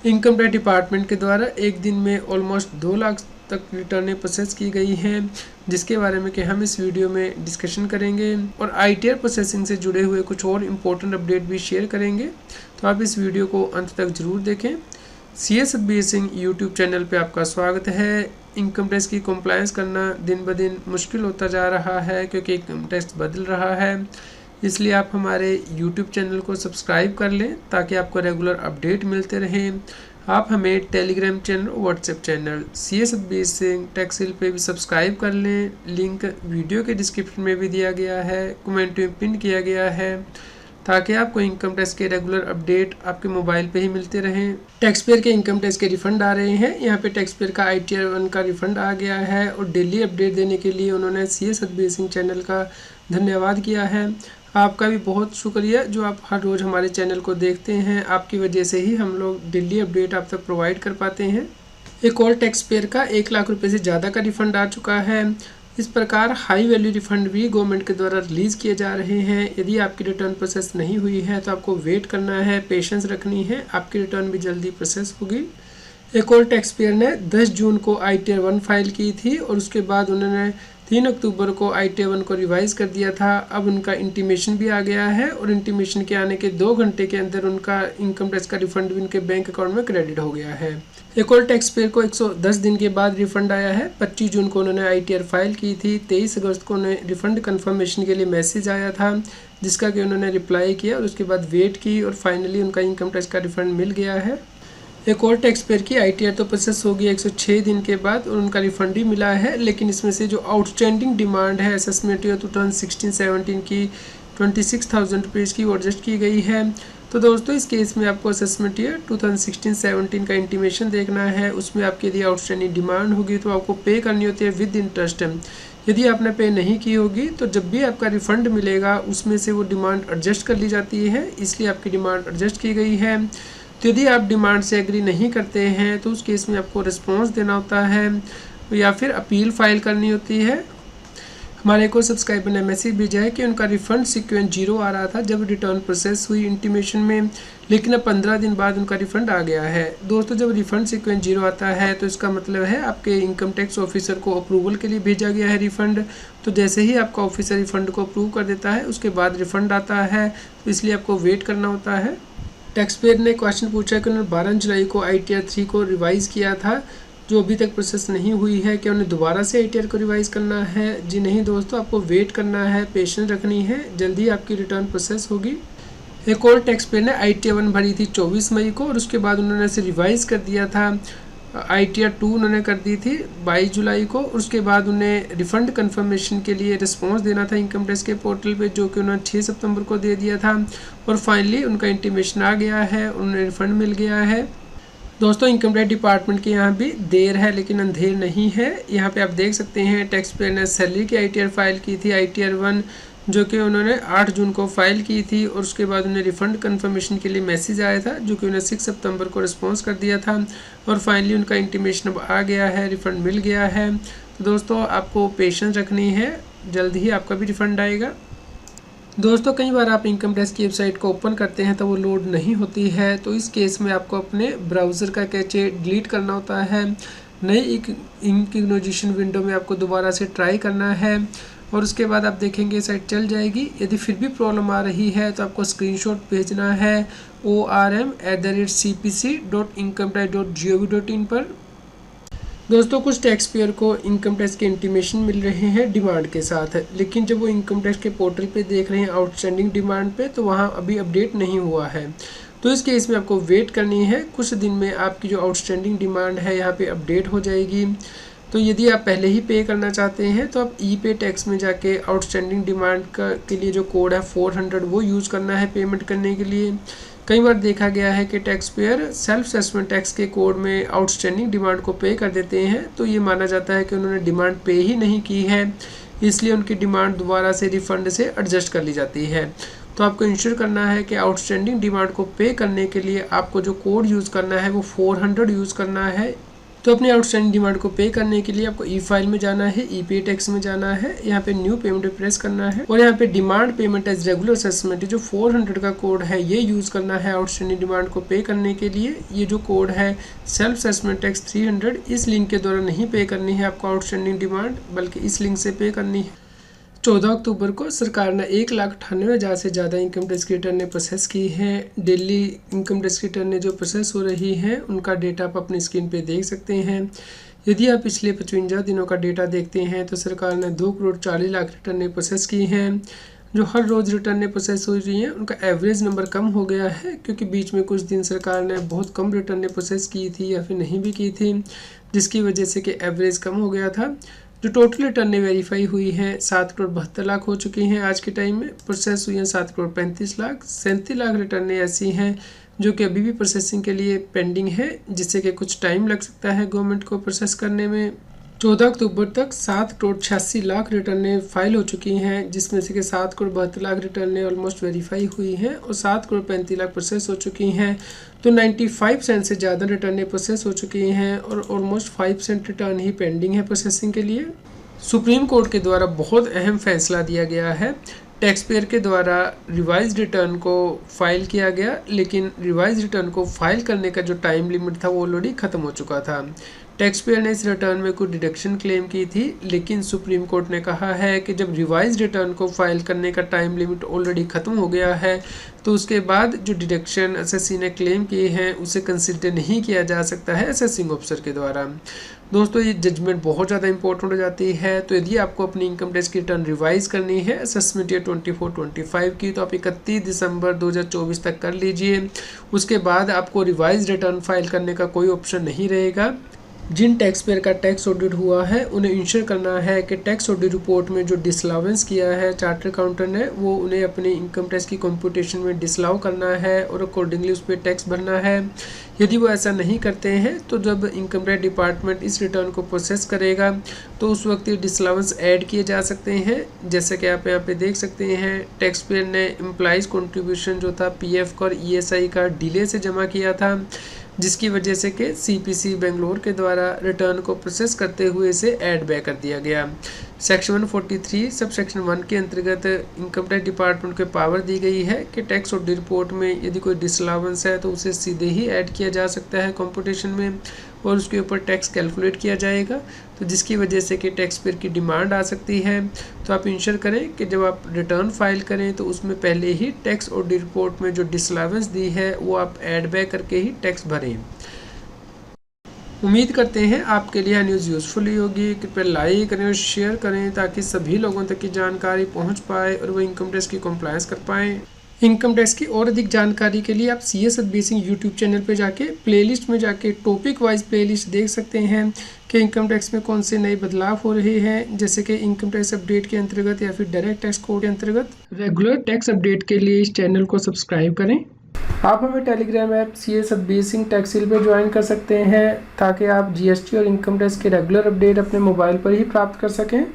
Income tax department के द्वारा एक दिन में ऑलमोस्ट 2 लाख तक रिटर्नें प्रोसेस की गई हैं, जिसके बारे में कि हम इस वीडियो में डिस्कशन करेंगे और आईटीआर प्रोसेसिंग से जुड़े हुए कुछ और इम्पोर्टेंट अपडेट भी शेयर करेंगे। तो आप इस वीडियो को अंत तक ज़रूर देखें। CA Satbir Singh YouTube channel पे आपका स्वागत है। इनकम टैक्स की कंप्लायंस करना दिन ब दिन मुश्किल होता जा रहा है क्योंकि इनकम टैक्स बदल रहा है, इसलिए आप हमारे यूट्यूब चैनल को सब्सक्राइब कर लें ताकि आपको रेगुलर अपडेट मिलते रहें। आप हमें टेलीग्राम चैनल और WhatsApp channel CA Satbir Singh tax hill पे भी सब्सक्राइब कर लें। लिंक वीडियो के डिस्क्रिप्शन में भी दिया गया है, कमेंट में पिन किया गया है, ताकि आपको इनकम टैक्स के रेगुलर अपडेट आपके मोबाइल पे ही मिलते रहें। टैक्स पेयर के इनकम टैक्स के रिफंड आ रहे हैं। यहाँ पे टैक्स पेयर का आईटीआर 1 का रिफंड आ गया है और डेली अपडेट देने के लिए उन्होंने सीए सतबीर सिंह चैनल का धन्यवाद किया है। आपका भी बहुत शुक्रिया जो आप हर रोज़ हमारे चैनल को देखते हैं। आपकी वजह से ही हम लोग डेली अपडेट आप तक प्रोवाइड कर पाते हैं। एक और टैक्स पेयर का 1 लाख रुपए से ज़्यादा का रिफंड आ चुका है। इस प्रकार हाई वैल्यू रिफंड भी गवर्नमेंट के द्वारा रिलीज़ किए जा रहे हैं। यदि आपकी रिटर्न प्रोसेस नहीं हुई है तो आपको वेट करना है, पेशेंस रखनी है, आपकी रिटर्न भी जल्दी प्रोसेस होगी। एक और टैक्स पेयर ने 10 जून को आईटीआर 1 फाइल की थी और उसके बाद उन्होंने 3 अक्टूबर को आईटीआर 1 को रिवाइज़ कर दिया था। अब उनका इंटीमेशन भी आ गया है और इंटीमेशन के आने के 2 घंटे के अंदर उनका इनकम टैक्स का रिफंड भी उनके बैंक अकाउंट में क्रेडिट हो गया है। एक और टैक्स पेयर को 110 दिन के बाद रिफंड आया है। 25 जून को उन्होंने आईटीआर फाइल की थी। 23 अगस्त को उन्हें रिफंड कंफर्मेशन के लिए मैसेज आया था, जिसका कि उन्होंने रिप्लाई किया और उसके बाद वेट की और फाइनली उनका इनकम टैक्स का रिफंड मिल गया है। एक और टैक्स पेयर की आईटीआर तो प्रोसेस हो गई 106 दिन के बाद और उनका रिफंड भी मिला है, लेकिन इसमें से जो आउटस्टैंडिंग डिमांड है असेसमेंट ईयर 2016-17 की 26,000 रुपीज़ की वो एडजस्ट की गई है। तो दोस्तों इस केस में आपको असेसमेंट ईयर 2016-17 का इंटीमेशन देखना है। उसमें आपकी यदि आउटस्टैंडिंग डिमांड होगी तो आपको पे करनी होती है विद इंटरेस्ट। यदि आपने पे नहीं की होगी तो जब भी आपका रिफंड मिलेगा उसमें से वो डिमांड एडजस्ट कर ली जाती है, इसलिए आपकी डिमांड एडजस्ट की गई है। तो यदि आप डिमांड से एग्री नहीं करते हैं तो उस केस में आपको रिस्पॉन्स देना होता है या फिर अपील फाइल करनी होती है। हमारे को सब्सक्राइबर ने मैसेज भेजा है कि उनका रिफंड सीक्वेंस 0 आ रहा था जब रिटर्न प्रोसेस हुई इंटीमेशन में, लेकिन अब 15 दिन बाद उनका रिफंड आ गया है। दोस्तों जब रिफंड सीक्वेंस 0 आता है तो इसका मतलब है आपके इनकम टैक्स ऑफिसर को अप्रूवल के लिए भेजा गया है रिफंड। तो जैसे ही आपका ऑफिसर रिफंड को अप्रूव कर देता है उसके बाद रिफंड आता है, तो इसलिए आपको वेट करना होता है। टैक्स पेयर ने क्वेश्चन पूछा कि उन्होंने 12 जुलाई को आईटीआर 3 को रिवाइज़ किया था जो अभी तक प्रोसेस नहीं हुई है, क्या उन्हें दोबारा से आईटीआर को रिवाइज़ करना है? जी नहीं दोस्तों, आपको वेट करना है, पेशेंस रखनी है, जल्दी आपकी रिटर्न प्रोसेस होगी। एक और टैक्स पेयर ने आईटीआर 1 भरी थी 24 मई को और उसके बाद उन्होंने इसे रिवाइज़ कर दिया था। आईटीआर 2 उन्होंने कर दी थी 22 जुलाई को और उसके बाद उन्हें रिफ़ंड कंफर्मेशन के लिए रिस्पॉन्स देना था इनकम टैक्स के पोर्टल पे, जो कि उन्होंने 6 सितंबर को दे दिया था और फाइनली उनका इंटीमेशन आ गया है, उन्हें रिफ़ंड मिल गया है। दोस्तों इनकम टैक्स डिपार्टमेंट के यहाँ भी देर है लेकिन अंधेर नहीं है। यहाँ पे आप देख सकते हैं टैक्स पेयर ने सैलरी की आईटीआर फाइल की थी आईटीआर 1, जो कि उन्होंने 8 जून को फाइल की थी और उसके बाद उन्हें रिफ़ंड कंफर्मेशन के लिए मैसेज आया था, जो कि उन्हें 6 सितंबर को रिस्पॉन्स कर दिया था और फाइनली उनका इंटीमेशन अब आ गया है, रिफ़ंड मिल गया है। तो दोस्तों आपको पेशेंस रखनी है, जल्द ही आपका भी रिफ़ंड आएगा। दोस्तों कई बार आप इनकम टैक्स की वेबसाइट को ओपन करते हैं तो वो लोड नहीं होती है, तो इस केस में आपको अपने ब्राउज़र का कैचे डिलीट करना होता है। नई इनकॉग्निशन विंडो में आपको दोबारा से ट्राई करना है और उसके बाद आप देखेंगे साइट चल जाएगी। यदि फिर भी प्रॉब्लम आ रही है तो आपको स्क्रीनशॉट भेजना है orm@cpc.incometax.gov.in पर। दोस्तों कुछ टैक्स पेयर को इनकम टैक्स के इंटीमेशन मिल रहे हैं डिमांड के साथ, लेकिन जब वो इनकम टैक्स के पोर्टल पे देख रहे हैं आउटस्टैंडिंग डिमांड पे तो वहाँ अभी अपडेट नहीं हुआ है। तो इस केस में आपको वेट करनी है, कुछ दिन में आपकी जो आउटस्टैंडिंग डिमांड है यहाँ पे अपडेट हो जाएगी। तो यदि आप पहले ही पे करना चाहते हैं तो आप ई पे टैक्स में जाके आउटस्टैंडिंग डिमांड के लिए जो कोड है 400 वो यूज़ करना है पेमेंट करने के लिए। कई बार देखा गया है कि tax payer self assessment tax के कोड में आउटस्टैंडिंग डिमांड को पे कर देते हैं, तो ये माना जाता है कि उन्होंने डिमांड पे ही नहीं की है, इसलिए उनकी डिमांड दोबारा से रिफ़ंड से एडजस्ट कर ली जाती है। तो आपको इंश्योर करना है कि आउटस्टैंडिंग डिमांड को पे करने के लिए आपको जो कोड यूज़ करना है वो 400 यूज़ करना है। तो अपने आउटस्टैंडिंग डिमांड को पे करने के लिए आपको ई फाइल में जाना है, ई पे टैक्स में जाना है, यहाँ पे न्यू पेमेंट पे प्रेस करना है और यहाँ पे demand payment as regular assessment जो 400 का कोड है ये यूज करना है आउटस्टैंडिंग डिमांड को पे करने के लिए। ये जो कोड है सेल्फ असेसमेंट टैक्स 300, इस लिंक के द्वारा नहीं पे करनी है आपको आउटस्टैंडिंग डिमांड, बल्कि इस लिंक से पे करनी है। 14 अक्टूबर को सरकार ने 1,98,000 से ज़्यादा इनकम टैक्स की रिटर्न प्रोसेस की हैं। डेली इनकम टैक्स की रिटर्न जो प्रोसेस हो रही है उनका डेटा आप अपनी स्क्रीन पे देख सकते हैं। यदि आप पिछले 55 दिनों का डेटा देखते हैं तो सरकार ने 2,40,00,000 रिटर्न प्रोसेस की हैं। जो हर रोज़ रिटर्न प्रोसेस हो रही हैं उनका एवरेज नंबर कम हो गया है, क्योंकि बीच में कुछ दिन सरकार ने बहुत कम रिटर्न प्रोसेस की थी या फिर नहीं भी की थी, जिसकी वजह से कि एवरेज कम हो गया था। जो टोटल रिटर्न वेरीफाई हुई हैं 7,72,00,000 हो चुकी हैं आज के टाइम में। प्रोसेस हुई हैं 7,35,00,000। 37,00,000 रिटर्न ऐसी हैं जो कि अभी भी प्रोसेसिंग के लिए पेंडिंग है, जिससे कि कुछ टाइम लग सकता है गवर्नमेंट को प्रोसेस करने में। 14 अक्टूबर तक 7,86,00,000 रिटर्नें फाइल हो चुकी हैं, जिसमें से कि 7,72,00,000 रिटर्नें ऑलमोस्ट वेरीफाई हुई हैं और 7,35,00,000 प्रोसेस हो चुकी हैं। तो 95% से ज़्यादा रिटर्नें प्रोसेस हो चुकी हैं और ऑलमोस्ट 5% रिटर्न ही पेंडिंग है प्रोसेसिंग के लिए। सुप्रीम कोर्ट के द्वारा बहुत अहम फैसला दिया गया है। टैक्स पेयर के द्वारा रिवाइज रिटर्न को फाइल किया गया, लेकिन रिवाइज रिटर्न को फाइल करने का जो टाइम लिमिट था वो ऑलरेडी ख़त्म हो चुका था। टैक्स पेयर ने इस रिटर्न में कुछ डिडक्शन क्लेम की थी, लेकिन सुप्रीम कोर्ट ने कहा है कि जब रिवाइज रिटर्न को फाइल करने का टाइम लिमिट ऑलरेडी ख़त्म हो गया है तो उसके बाद जो डिडक्शन एसएससी ने क्लेम किए हैं उसे कंसिडर नहीं किया जा सकता है असेसिंग ऑफिसर के द्वारा। दोस्तों ये जजमेंट बहुत ज़्यादा इंपॉर्टेंट हो जाती है। तो यदि आपको अपनी इनकम टैक्स की रिटर्न रिवाइज करनी है असेसमेंट ईयर 24-25 की, तो आप 31 दिसंबर 2024 तक कर लीजिए। उसके बाद आपको रिवाइज रिटर्न फाइल करने का कोई ऑप्शन नहीं रहेगा। जिन टैक्स पेयर का टैक्स ऑडिट हुआ है उन्हें इंश्योर करना है कि टैक्स ऑडिट रिपोर्ट में जो डिसलावेंस किया है चार्टर अकाउंटेंट ने वो उन्हें अपनी इनकम टैक्स की कंप्यूटेशन में डिसलाव करना है और अकॉर्डिंगली उस पर टैक्स भरना है। यदि वो ऐसा नहीं करते हैं तो जब इनकम टैक्स डिपार्टमेंट इस रिटर्न को प्रोसेस करेगा तो उस वक्त ये डिसलावेंस ऐड किए जा सकते हैं। जैसे कि आप यहाँ पे देख सकते हैं टैक्स पेयर ने एम्प्लॉइज कॉन्ट्रीब्यूशन जो था पीएफ और ईएसआई का डिले से जमा किया था, जिसकी वजह से कि सीपीसी बेंगलोर के द्वारा रिटर्न को प्रोसेस करते हुए इसे ऐड बैक कर दिया गया। सेक्शन 143 सब सेक्शन 1 के अंतर्गत इनकम टैक्स डिपार्टमेंट को पावर दी गई है कि टैक्स ऑडिट रिपोर्ट में यदि कोई डिसलावेंस है तो उसे सीधे ही ऐड किया जा सकता है कंप्यूटेशन में और उसके ऊपर टैक्स कैलकुलेट किया जाएगा, तो जिसकी वजह से कि टैक्स पेयर की डिमांड आ सकती है। तो आप इंश्योर करें कि जब आप रिटर्न फाइल करें तो उसमें पहले ही टैक्स ऑडिट रिपोर्ट में जो डिसलावेंस दी है वो आप ऐड बैक करके ही टैक्स भरें। उम्मीद करते हैं आपके लिए न्यूज़ यूज़फुल ही होगी। कृपया लाइक करें और शेयर करें ताकि सभी लोगों तक की जानकारी पहुंच पाए और वो इनकम टैक्स की कंप्लायंस कर पाएँ। इनकम टैक्स की और अधिक जानकारी के लिए आप CS Satbir Singh YouTube channel पे जाके प्लेलिस्ट में जाके टॉपिक वाइज प्लेलिस्ट देख सकते हैं कि इनकम टैक्स में कौन से नए बदलाव हो रहे हैं, जैसे कि इनकम टैक्स अपडेट के अंतर्गत या फिर डायरेक्ट टैक्स कोड के अंतर्गत। रेगुलर टैक्स अपडेट के लिए इस चैनल को सब्सक्राइब करें। आप हमें Telegram app CS Satbir Singh टैक्सिल पे ज्वाइन कर सकते हैं ताकि आप GST और इनकम टैक्स के रेगुलर अपडेट अपने मोबाइल पर ही प्राप्त कर सकें।